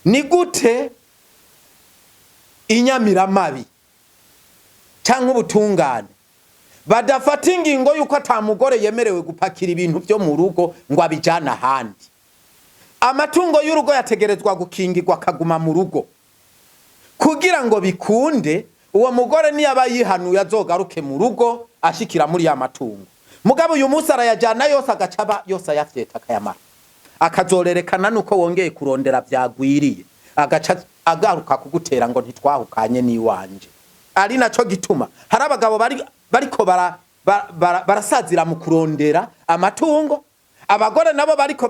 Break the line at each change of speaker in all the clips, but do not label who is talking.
ni gute inyamiramabi cyangwa ubutungane badafata ingingo yuko atamugore yemerewe gupakira ibintu byo mu rugo ngo abijana ahandi. Amatungo y'urugo yategerezwa gukingirwa akaguma mu rugo kugira ngo bikunde uwo mugore niyaba yihanuye azogaruke mu rugo ashikira muri ya matungo. Mugabo uyu munsi arayajana yose agacaba yose ayafyeta akayamara, akazorerekana nuko wongeye kurondera byagwiriye, agaca agaruka kugutera ngo ntitwahukanye n'iwanje. Ari naco gituma hari abagabo bariko barasazira mu kurondera amatungo, abagore nabo bariko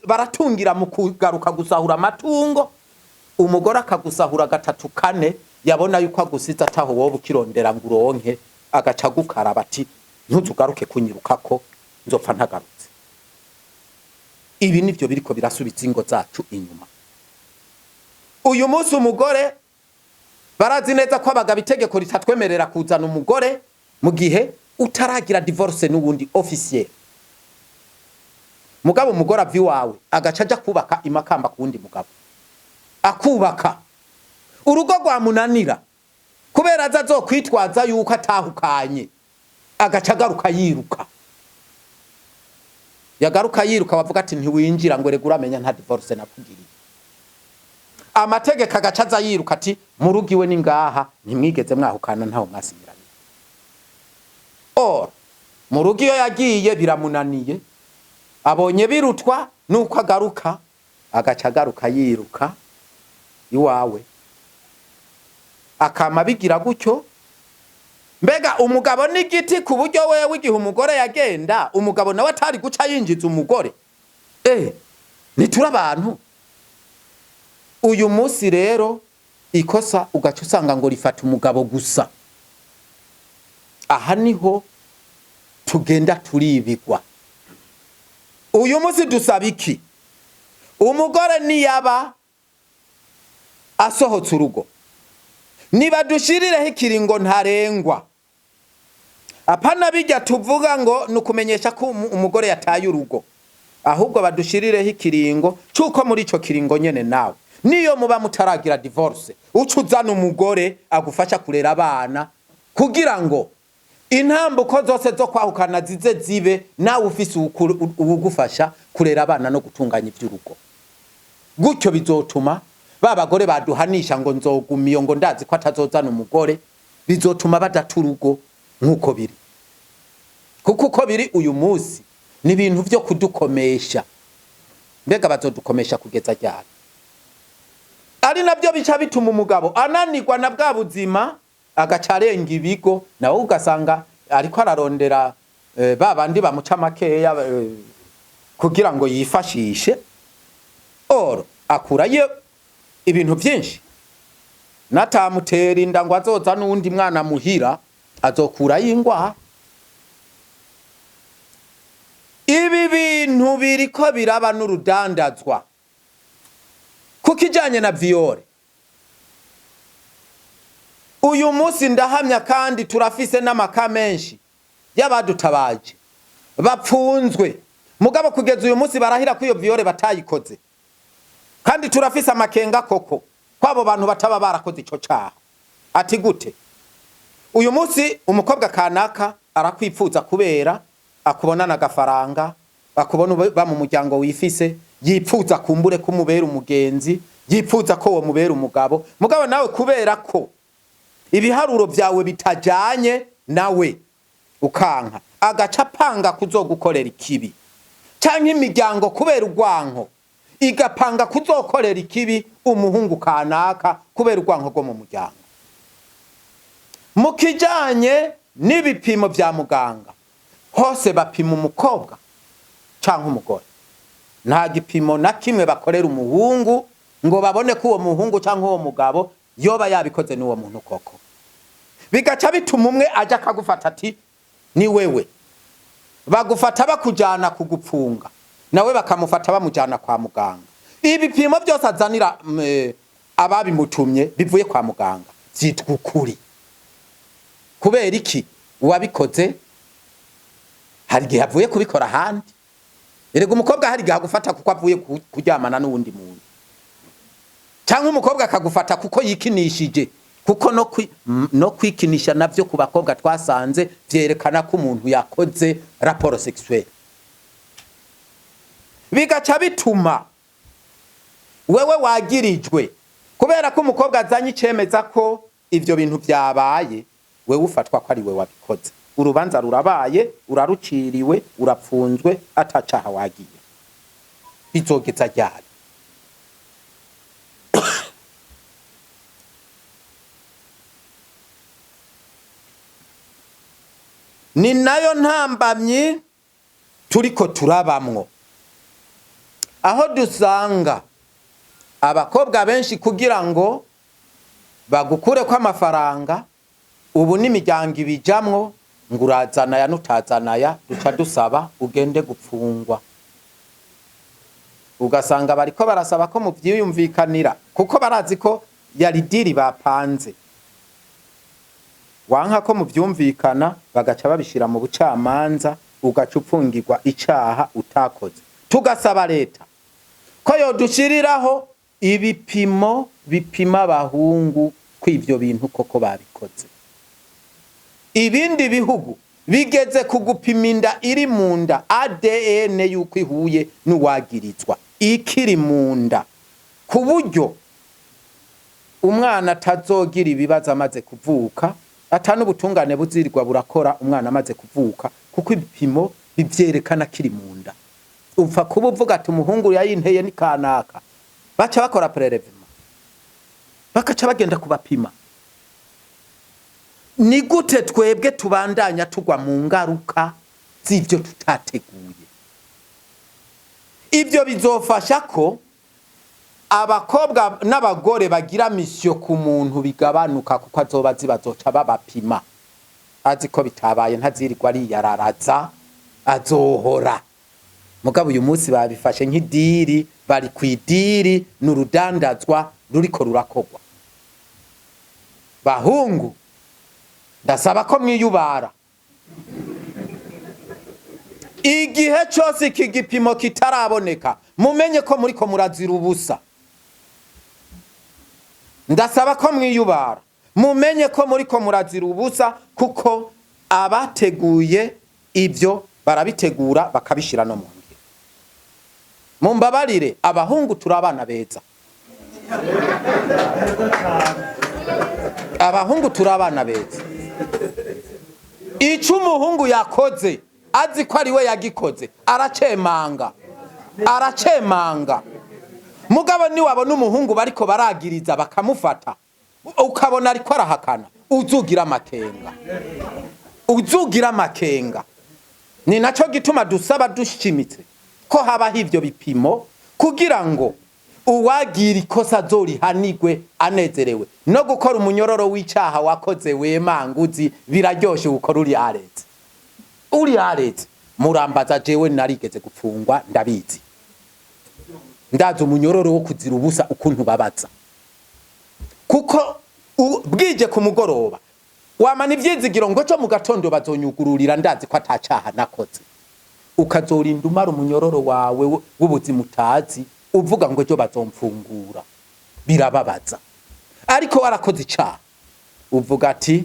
baratungira mu kugaruka gusahura amatungo. Umugore akagusahura gatatu kane, yabona yuko agusiza ataho wowe ukirondera ngo uronke, agaca gukaraba ati ntuzugaruke kunyirukako nzopfa ntagarutse. Ibi nivyo biriko birasubiza ingo zacu inyuma. Uyu munsi umugore barazi neza ko abagabo itegeko ritatwemerera kuzana umugore mu gihe utaragira divorce n'ubundi officiel. Mugabo umugore avi wawe agaca aja kubaka imakamba ku wundi mugabo, akubaka urugo rwa munanira kubera azazokwitwaza yuko atahukanye, agaca agaruka yiruka. Yagaruka yiruka bavuga ati ntiwinjira ngo rega uramenya nta divorce nakugiriye. Amategeko agaca aza yiruka ati mu rugo iwe ni ngaha ntimwigeze mwahukana ntaho mwasinyiranye. Mu rugo iyo yagiye biramunaniye, abonye birutwa nuko agaruka, agaca agaruka yiruka iwawe, akama bigira gutyo. Mbega umugabo n'igiti ku buryo wewe igihe umugore yagenda umugabo nawe atari guca yinjiza umugore. Nitura abantu. Uyu munsi rero ikosa ugaca usanga ngo rifata umugabo gusa. Aha niho tugenda turibigwa. Uyu munsi dusaba iki? Umugore niyaba asohotse urugo, niba dushirireho ikiringo ntarengwa. Apana bijya tuvuga ngo nukumenyesha ko umugore yataye urugo, ahubwo badushirireho ikiringo cyuko muri ico kiringo nyene nawe niyo muba mutaragira divorce ucuzana umugore agufasha kurera abana, kugira ngo intambuko zose zo kwahukana zize zibe nawe ufise ugufasha kurera abana no gutunganya iby'urugo. Gutyo bizotuma babagore baduhanisha ngo nzogumiyo ngo ndazi ko atazozana umugore, bizotuma badaturugo nkuko biri. Kuko uko biri uyu munsi ni ibintu byo kudukomesha. Mbega bazodukomesha kugeza ryari? Ari nabyo bica bituma umugabo ananirwa na bwa buzima, agacarenga ibigo, nawe ugasanga ariko ararondera babandi bamuca makeya kugira ngo yifashishe. Akurayo ibintu byinshi, natamutera inda ngo azoza n'undi mwana muhira, azokura yingwa. Ibi bintu biriko biraba n'urudandazwa kukijanye na viole. Uyu munsi ndahamya kandi turafise n'amaka menshi y'abadutabaje bapfunzwe, mugabo kugeza uyu munsi barahira ko iyo viole batayikoze. Kandi turafise amakenga koko kwabo bantu bataba barakoze ico caha. Ati gute? Uyu munsi umukobwa kanaka arakwipfuza kubera akubona na gafaranga, akubona ba mu muryango wifise, yipfuza kumbure kumubera umugenzi, yipfuza ko wo mubera umugabo. Mugabo nawe kubera ko ibiharuro byawe bitajanye nawe ukanka, agaca panga kuzogukorera ikibi. Canke imiryango kubera urwanko igapanga kuzokorera ikibi umuhungu kanaka kubera urwanko rwo mu muryango. Mukijanye n'ibipimo bya muganga hose bapima umukobwa canke umugore, nta gipimo na kimwe bakorera umuhungu ngo babone ko uwo muhungu canke uwo mugabo yoba yabikoze n'uwo muntu koko. Bigaca bituma umwe aja kagufata ati ni wewe, bagufata bakujana kugupfunga, nawe bakamufata bamujana kwa muganga. Ibipimo byose azanira ababimutumye bivuye kwa muganga zitwa ukuri. Kubera iki? Uwabikoze hari gihe avuye kubikora handi. Erega umukobwa hari gihe agufata kuko avuye kuryamana n'uwundi muntu. cyangwa umukobwa akagufata kuko yikinishije, kuko no kwikinisha navyo ku bakobwa twasanze vyerekana ko umuntu yakoze rapport sexuelle, bigaca bituma wewe wagirijwe kubera ko umukobwa azanye icemeza ko ivyo bintu vyabaye, wewe ufatwa ko ari we wabikoze, urubanza rurabaye, uraruciriwe, urapfunzwe, atacaha wagiye. Bizogeza ryari? Ni nayo ntambamyi turiko turabamwo, aho dusanga abakobwa benshi kugira ngo bagukure ko amafaranga, ubu n'imiryango ibijamwo ngo urazanaya n'utazanaya, duca dusaba ugende gupfungwa. Ugasanga bariko barasaba ko muvyiyumvikanira kuko barazi ko yari diri bapanze, wanka ko muvyumvikana bagaca babishira mu bucamanza, ugaca upfungirwa icaha utakoze. Tugasaba leta ko yodushiriraho ibipimo bipima abahungu kw'ivyo bintu koko babikoze. Ibindi bihugu bigeze kugupima inda iri mu nda, ADN yuko ihuye n'uwagirizwa ikiri mu nda, ku buryo umwana atazogira ibibazo amaze kuvuka, atanu ubutungane buzirirwa burakora umwana amaze kuvuka, kuko ibipimo bivyerekana kiri mu nda. Upfa kuba uvuga ati umuhungu yayinteye ni kanaka, baca bakora prelevement, bakaca bagenda kubapima. Ni gute twebwe tubandanya tugwa mu ngaruka z'ivyo tutateguye? Ivyo bizofasha ko abakobwa n'abagore bagira mission ku muntu bigabanuka, kuko azoba zibazoca babapima, azi ko bitabaye ntazirirwa ari yararaza, azohora. Mugabo uyu munsi babifashe nk'idiri, bari kwidiri n'urudandazwa ruriko rurakogwa. Bahungu, ndasaba ko mwiyubara. Igihe cyose iki gipimo kitaraboneka, mumenye ko muriko murazira ubusa. Ndasaba ko mwiyubara, mumenye ko muriko murazira ubusa, kuko abateguye ivyo barabitegura bakabishira no mu ngiro. Mumbabarire, abahungu turabana beza. Abahungu turabana beza. Ico umuhungu yakoze azi ko ari we yagikoze, aracemanga, aracemanga. Mugabo ni wabona umuhungu bariko baragiriza bakamufata, ukabona ariko arahakana, uzugira amakenga, uzugira amakenga. Ni naco gituma dusaba dushimitse ko habaho ivyo bipimo, kugira ngo uwagira ikosa azorihanigwe anezerewe. No gukora umunyororo w'icaha wakoze wemanguzi biraryoshe gukora uri aretse. Uri aretse murambaza jewe narigeze gupfungwa, ndabizi. Ndazi umunyororo wo kuzira ubusa ukuntu babaza. Kuko bwije ku mugoroba wamana ivyizigiro ngo cyo mu gatondo bazonyugururira, ndazi ko atacaha nakoze. Ukazorinda umara umunyororo wawe w'ubuzima utazi, uvuga ngo cyo bazomfungura. Birababaza. Ariko warakoze icaha, uvuga ati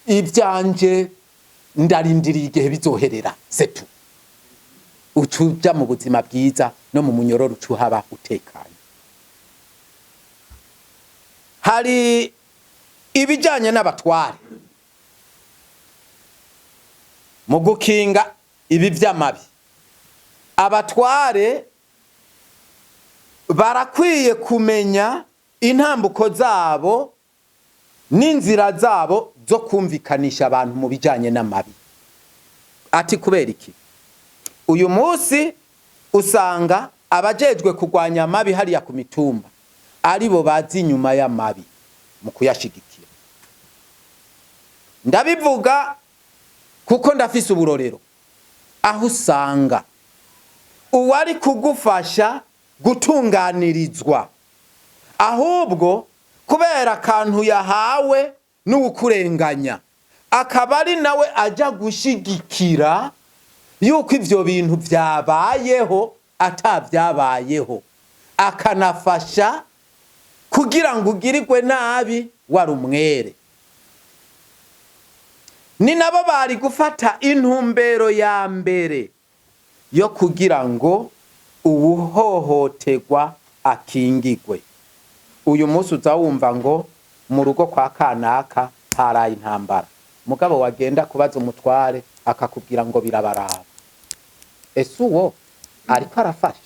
ivyanje ndarindiriye igihe bizoherera setu. Ucuja mu buzima bwiza no mu munyororo ucuhaba utekanye. Hari ibijanye n'abatware mu gukinga ibi vy'amabi. Abatware barakwiye kumenya intambuko zabo n'inzira zabo zo kumvikanisha abantu mu bijanye n'amabi. Ati kubera iki? Uyu munsi usanga abajejwe kugwanya amabi hariya ku mitumba aribo bazi nyuma y'amabi mu kuyashigikira. Ndabivuga kuko ndafise uburorero, aho usanga uwari kugufasha gutunganirizwa, ahubwo kubera akantu yahawe n'ukurenganya, akaba ari nawe aja gushigikira yuko ivyo bintu vyabayeho atavyabayeho, akanafasha kugira ngo ugirirwe nabi wari umwere. Ni nabo bari gufata intumbero ya mbere yo kugira ngo uwuhohoterwa akingigwe. Uyu munsi uzawumva ngo mu rugo kwa kanaka haraye intambara, mugabo wagenda kubaza umutware akakubwira ngo birabaraba. Ese uwo ariko arafasha?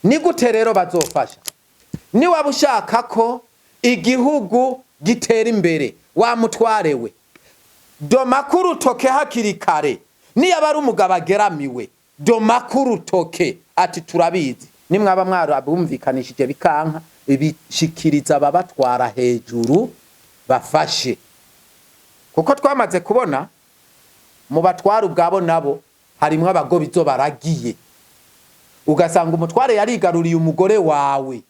Ni gute rero bazofasha? Ni waba ushaka ko igihugu gitera imbere, wa mutware we domakuru toke hakiri kare. Ni yaba ari umugabo ageramiwe, domakuru toke ati turabizi. Nimwaba mwarabumvikanishije bikanka, ibishikiriza babatwara hejuru bafashe. Kuko twamaze kubona mu batwara ubwabo nabo harimwo abagobizo baragiye, ugasanga umutware yarigaruriye umugore wawe